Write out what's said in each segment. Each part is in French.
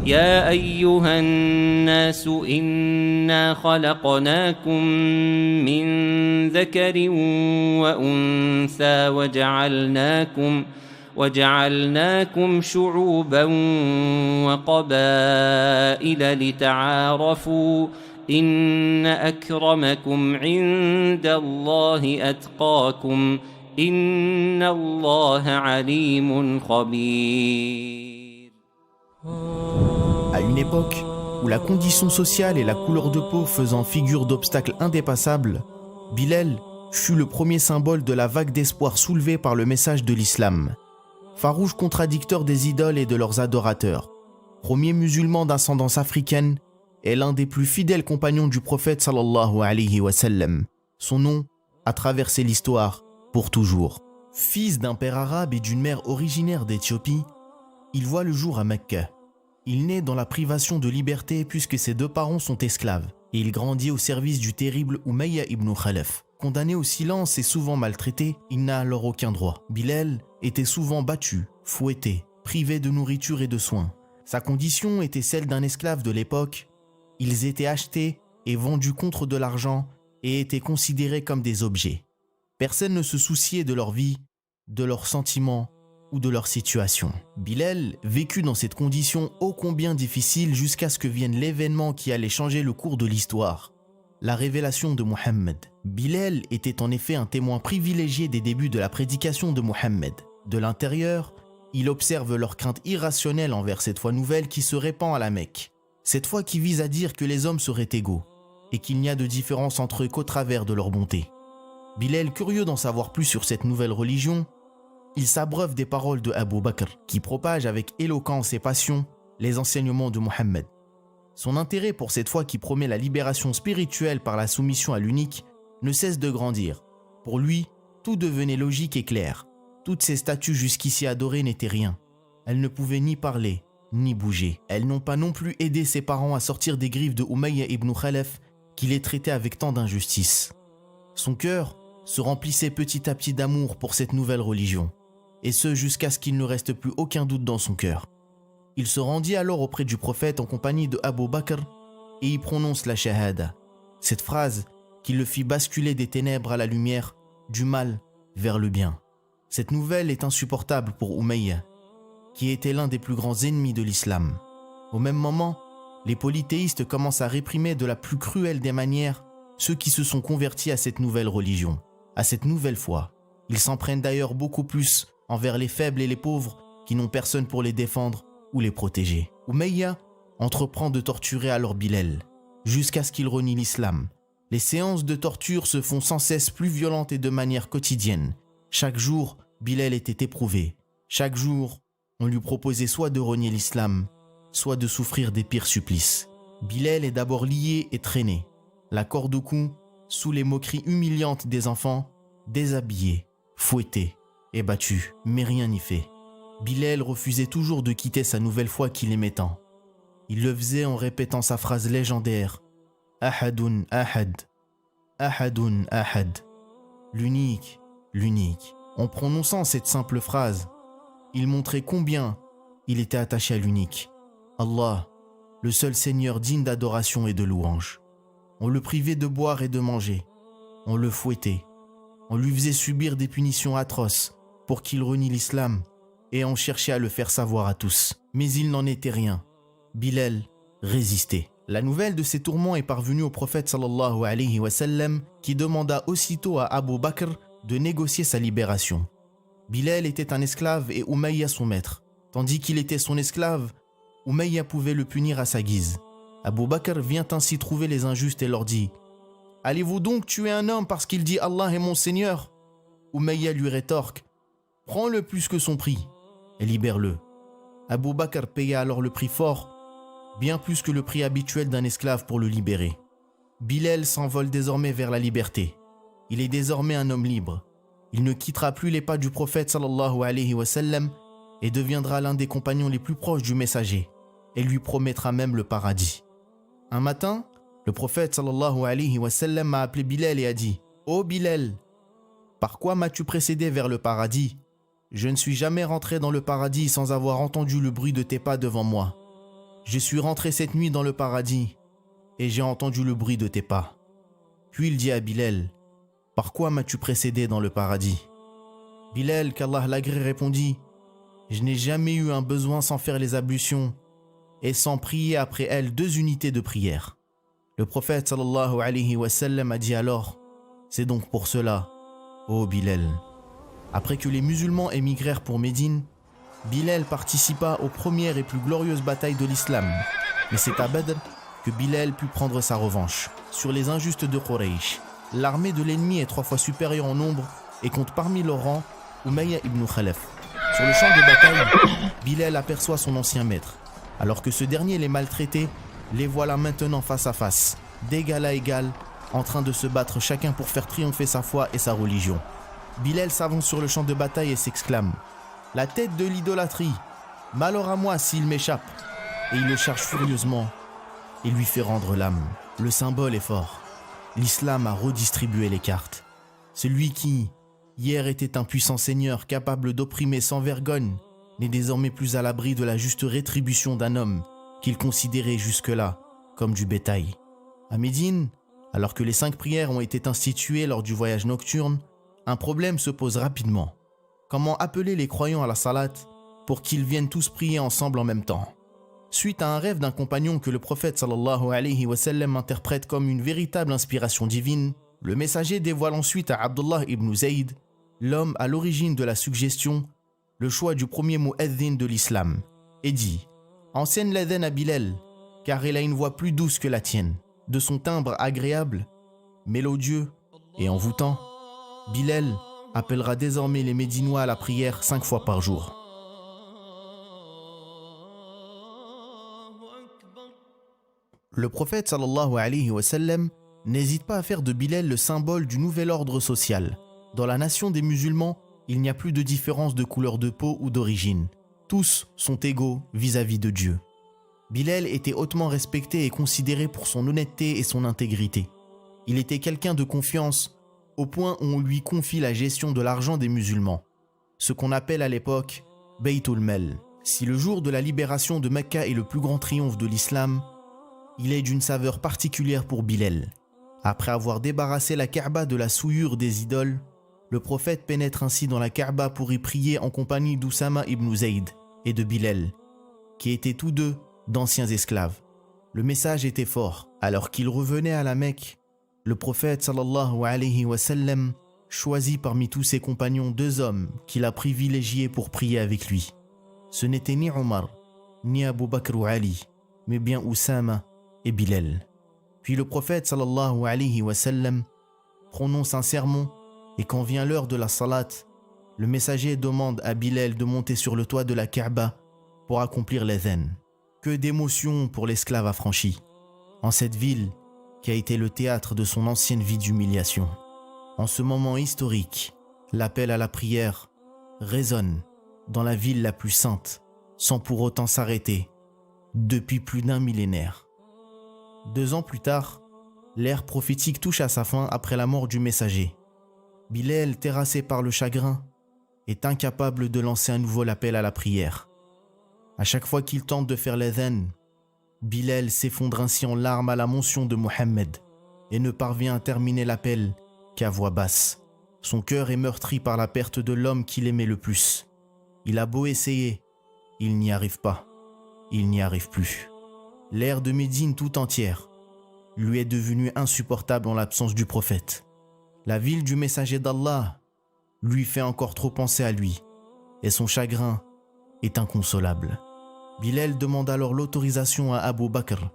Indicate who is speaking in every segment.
Speaker 1: يا أيها الناس إنا خلقناكم من ذكر وأنثى وجعلناكم شعوبا وقبائل لتعارفوا إن أكرمكم عند الله أتقاكم إن الله عليم خبير.
Speaker 2: À une époque où la condition sociale et la couleur de peau faisant figure d'obstacles indépassables, Bilal fut le premier symbole de la vague d'espoir soulevée par le message de l'islam. Farouche contradicteur des idoles et de leurs adorateurs, premier musulman d'ascendance africaine et l'un des plus fidèles compagnons du prophète sallallahu alayhi wa sallam. Son nom a traversé l'histoire pour toujours. Fils d'un père arabe et d'une mère originaire d'Éthiopie, il voit le jour à Mecca. Il naît dans la privation de liberté puisque ses deux parents sont esclaves et il grandit au service du terrible Umayya ibn Khalaf. Condamné au silence et souvent maltraité, il n'a alors aucun droit. Bilal était souvent battu, fouetté, privé de nourriture et de soins. Sa condition était celle d'un esclave de l'époque. Ils étaient achetés et vendus contre de l'argent et étaient considérés comme des objets. Personne ne se souciait de leur vie, de leurs sentiments ou de leur situation. Bilal vécut dans cette condition ô combien difficile jusqu'à ce que vienne l'événement qui allait changer le cours de l'histoire. La révélation de Mohammed. Bilal était en effet un témoin privilégié des débuts de la prédication de Mohammed. De l'intérieur, il observe leur crainte irrationnelle envers cette foi nouvelle qui se répand à la Mecque. Cette foi qui vise à dire que les hommes seraient égaux et qu'il n'y a de différence entre eux qu'au travers de leur bonté. Bilal, curieux d'en savoir plus sur cette nouvelle religion, il s'abreuve des paroles de Abu Bakr qui propage avec éloquence et passion les enseignements de Mohammed. Son intérêt pour cette foi qui promet la libération spirituelle par la soumission à l'unique ne cesse de grandir. Pour lui, tout devenait logique et clair. Toutes ces statues jusqu'ici adorées n'étaient rien. Elles ne pouvaient ni parler, ni bouger. Elles n'ont pas non plus aidé ses parents à sortir des griffes de Umayya ibn Khalaf qui les traitait avec tant d'injustice. Son cœur se remplissait petit à petit d'amour pour cette nouvelle religion, et ce jusqu'à ce qu'il ne reste plus aucun doute dans son cœur. Il se rendit alors auprès du prophète en compagnie de Abu Bakr et y prononce la shahada, cette phrase qui le fit basculer des ténèbres à la lumière, du mal vers le bien. Cette nouvelle est insupportable pour Umayya, qui était l'un des plus grands ennemis de l'islam. Au même moment, les polythéistes commencent à réprimer de la plus cruelle des manières ceux qui se sont convertis à cette nouvelle religion, à cette nouvelle foi. Ils s'en prennent d'ailleurs beaucoup plus envers les faibles et les pauvres qui n'ont personne pour les défendre ou les protéger. Umayya entreprend de torturer alors Bilal, jusqu'à ce qu'il renie l'islam. Les séances de torture se font sans cesse plus violentes et de manière quotidienne. Chaque jour, Bilal était éprouvé. Chaque jour, on lui proposait soit de renier l'islam, soit de souffrir des pires supplices. Bilal est d'abord lié et traîné, la corde au cou, sous les moqueries humiliantes des enfants, déshabillé, fouetté et battu, mais rien n'y fait. Bilal refusait toujours de quitter sa nouvelle foi qu'il aimait tant. Il le faisait en répétant sa phrase légendaire « Ahadun ahad, ahadun ahad » l'unique, l'unique. En prononçant cette simple phrase, il montrait combien il était attaché à l'unique. Allah, le seul Seigneur digne d'adoration et de louange. On le privait de boire et de manger. On le fouettait. On lui faisait subir des punitions atroces pour qu'il renie l'islam et on cherchait à le faire savoir à tous. Mais il n'en était rien. Bilal résistait. La nouvelle de ces tourments est parvenue au prophète sallallahu alayhi wa sallam qui demanda aussitôt à Abu Bakr de négocier sa libération. Bilal était un esclave et Umayya son maître. Tandis qu'il était son esclave, Umayya pouvait le punir à sa guise. Abu Bakr vient ainsi trouver les injustes et leur dit « Allez-vous donc tuer un homme parce qu'il dit « Allah est mon Seigneur » Umayya lui rétorque « Prends-le plus que son prix et libère-le. » Abu Bakr paya alors le prix fort, bien plus que le prix habituel d'un esclave pour le libérer. Bilal s'envole désormais vers la liberté. Il est désormais un homme libre. Il ne quittera plus les pas du prophète sallallahu alayhi wa sallam et deviendra l'un des compagnons les plus proches du messager et lui promettra même le paradis. Un matin, le prophète sallallahu alayhi wa sallam a appelé Bilal et a dit « Ô Bilal, par quoi m'as-tu précédé vers le paradis ? Je ne suis jamais rentré dans le paradis sans avoir entendu le bruit de tes pas devant moi. Je suis rentré cette nuit dans le paradis et j'ai entendu le bruit de tes pas. » Puis il dit à Bilal, « Par quoi m'as-tu précédé dans le paradis ?» Bilal, qu'Allah l'agrée, répondit, « Je n'ai jamais eu un besoin sans faire les ablutions et sans prier après elles 2 unités de prière. » Le prophète sallallahu alayhi wa sallam a dit alors, « C'est donc pour cela, ô Bilal. » Après que les musulmans émigrèrent pour Médine, Bilal participa aux premières et plus glorieuses batailles de l'islam. Mais c'est à Badr que Bilal put prendre sa revanche sur les injustes de Quraysh. L'armée de l'ennemi est 3 fois supérieure en nombre et compte parmi leurs rangs Umayya ibn Khalaf. Sur le champ de bataille, Bilal aperçoit son ancien maître. Alors que ce dernier les maltraitait, les voilà maintenant face à face, d'égal à égal, en train de se battre chacun pour faire triompher sa foi et sa religion. Bilal s'avance sur le champ de bataille et s'exclame, « La tête de l'idolâtrie, malheur à moi s'il m'échappe !» Et il le charge furieusement et lui fait rendre l'âme. Le symbole est fort. L'islam a redistribué les cartes. Celui qui, hier, était un puissant seigneur capable d'opprimer sans vergogne, n'est désormais plus à l'abri de la juste rétribution d'un homme qu'il considérait jusque-là comme du bétail. À Médine, alors que les 5 prières ont été instituées lors du voyage nocturne, un problème se pose rapidement. Comment appeler les croyants à la salat pour qu'ils viennent tous prier ensemble en même temps? Suite à un rêve d'un compagnon que le prophète sallallahu alayhi wa sallam interprète comme une véritable inspiration divine, le messager dévoile ensuite à Abdullah ibn Zayd, l'homme à l'origine de la suggestion, le choix du premier mu'adhin de l'islam, et dit « Enseigne l'adhan à Bilal, car il a une voix plus douce que la tienne, de son timbre agréable, mélodieux et envoûtant. Bilal appellera désormais les Médinois à la prière 5 fois par jour. » Le prophète sallallahu alayhi wa sallam n'hésite pas à faire de Bilal le symbole du nouvel ordre social. Dans la nation des musulmans, il n'y a plus de différence de couleur de peau ou d'origine. Tous sont égaux vis-à-vis de Dieu. Bilal était hautement respecté et considéré pour son honnêteté et son intégrité. Il était quelqu'un de confiance au point où on lui confie la gestion de l'argent des musulmans, ce qu'on appelle à l'époque Baytul Mal. Si le jour de la libération de Mecca est le plus grand triomphe de l'islam, il est d'une saveur particulière pour Bilal. Après avoir débarrassé la Kaaba de la souillure des idoles, le prophète pénètre ainsi dans la Kaaba pour y prier en compagnie d'Oussama ibn Zayd et de Bilal, qui étaient tous deux d'anciens esclaves. Le message était fort. Alors qu'il revenait à la Mecque, le prophète sallallahu alayhi wa sallam choisit parmi tous ses compagnons 2 hommes qu'il a privilégiés pour prier avec lui. Ce n'était ni Omar, ni Abu Bakr ou Ali, mais bien Oussama et Bilal. Puis le prophète sallallahu alayhi wa sallam prononce un sermon et quand vient l'heure de la salat, le messager demande à Bilal de monter sur le toit de la Kaaba pour accomplir l'adhan. Que d'émotions pour l'esclave affranchi, en cette ville qui a été le théâtre de son ancienne vie d'humiliation. En ce moment historique, l'appel à la prière résonne dans la ville la plus sainte, sans pour autant s'arrêter, depuis plus d'1 millénaire. 2 ans plus tard, l'ère prophétique touche à sa fin après la mort du messager. Bilal, terrassé par le chagrin, est incapable de lancer à nouveau l'appel à la prière. À chaque fois qu'il tente de faire l'adhan, Bilal s'effondre ainsi en larmes à la mention de Mohammed et ne parvient à terminer l'appel qu'à voix basse. Son cœur est meurtri par la perte de l'homme qu'il aimait le plus. Il a beau essayer, il n'y arrive pas, il n'y arrive plus. L'ère de Médine tout entière lui est devenue insupportable en l'absence du prophète. La ville du messager d'Allah lui fait encore trop penser à lui et son chagrin est inconsolable. Bilal demande alors l'autorisation à Abu Bakr,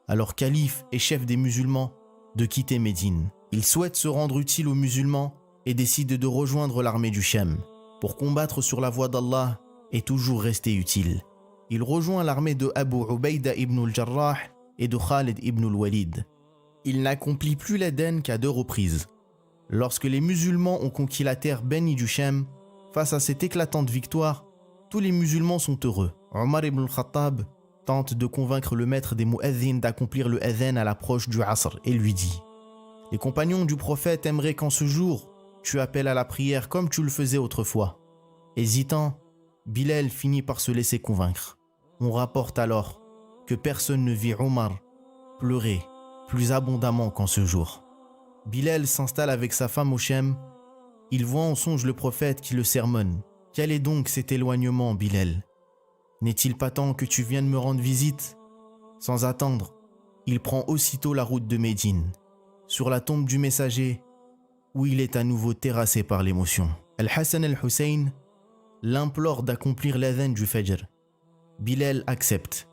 Speaker 2: alors calife et chef des musulmans, de quitter Médine. Il souhaite se rendre utile aux musulmans et décide de rejoindre l'armée du Sham pour combattre sur la voie d'Allah et toujours rester utile. Il rejoint l'armée de Abu Ubaïda ibn al-Jarrah et de Khalid ibn al-Walid. Il n'accomplit plus l'adhan qu'à 2 reprises. Lorsque les musulmans ont conquis la terre bénie du Sham, face à cette éclatante victoire, tous les musulmans sont heureux. Omar ibn al-Khattab tente de convaincre le maître des mu'adhin d'accomplir le adhan à l'approche du Asr et lui dit « Les compagnons du prophète aimeraient qu'en ce jour, tu appelles à la prière comme tu le faisais autrefois. » Hésitant, Bilal finit par se laisser convaincre. On rapporte alors que personne ne vit Omar pleurer plus abondamment qu'en ce jour. Bilal s'installe avec sa femme au Chem. Il voit en songe le prophète qui le sermonne. « Quel est donc cet éloignement, Bilal ? N'est-il pas temps que tu viennes me rendre visite ?» Sans attendre, il prend aussitôt la route de Médine, sur la tombe du messager, où il est à nouveau terrassé par l'émotion. Al-Hassan al-Hussein l'implore d'accomplir l'adhan du Fajr. Bilal accepte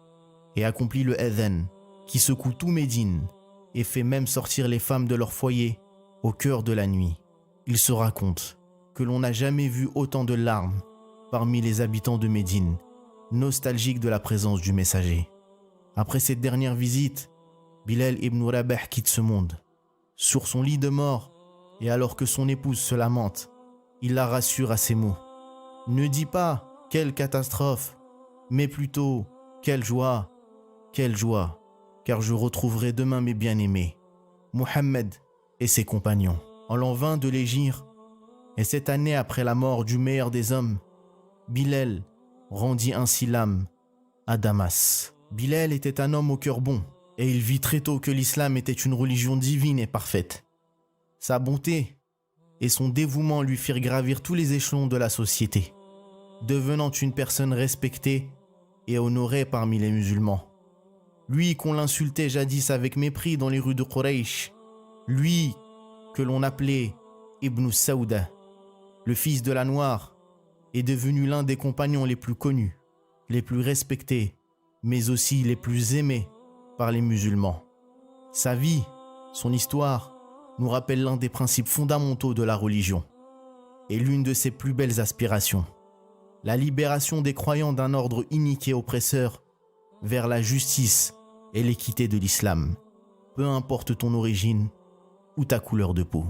Speaker 2: et accomplit le adhan qui secoue tout Médine et fait même sortir les femmes de leur foyer au cœur de la nuit. Il se raconte que l'on n'a jamais vu autant de larmes parmi les habitants de Médine, nostalgiques de la présence du messager. Après cette dernière visite, Bilal ibn Rabah quitte ce monde. Sur son lit de mort, et alors que son épouse se lamente, il la rassure à ces mots. « Ne dis pas « quelle catastrophe », mais plutôt « quelle joie, car je retrouverai demain mes bien-aimés, Mohammed et ses compagnons. » En l'an 20 de l'Hégire, et cette année après la mort du meilleur des hommes, Bilal rendit ainsi l'âme à Damas. Bilal était un homme au cœur bon, et il vit très tôt que l'islam était une religion divine et parfaite. Sa bonté et son dévouement lui firent gravir tous les échelons de la société, devenant une personne respectée et honorée parmi les musulmans. Lui qu'on l'insultait jadis avec mépris dans les rues de Quraysh, lui que l'on appelait Ibn Saouda, le fils de la Noire, est devenu l'un des compagnons les plus connus, les plus respectés, mais aussi les plus aimés par les musulmans. Sa vie, son histoire, nous rappelle l'un des principes fondamentaux de la religion et l'une de ses plus belles aspirations, la libération des croyants d'un ordre inique et oppresseur vers la justice et l'équité de l'islam, peu importe ton origine ou ta couleur de peau.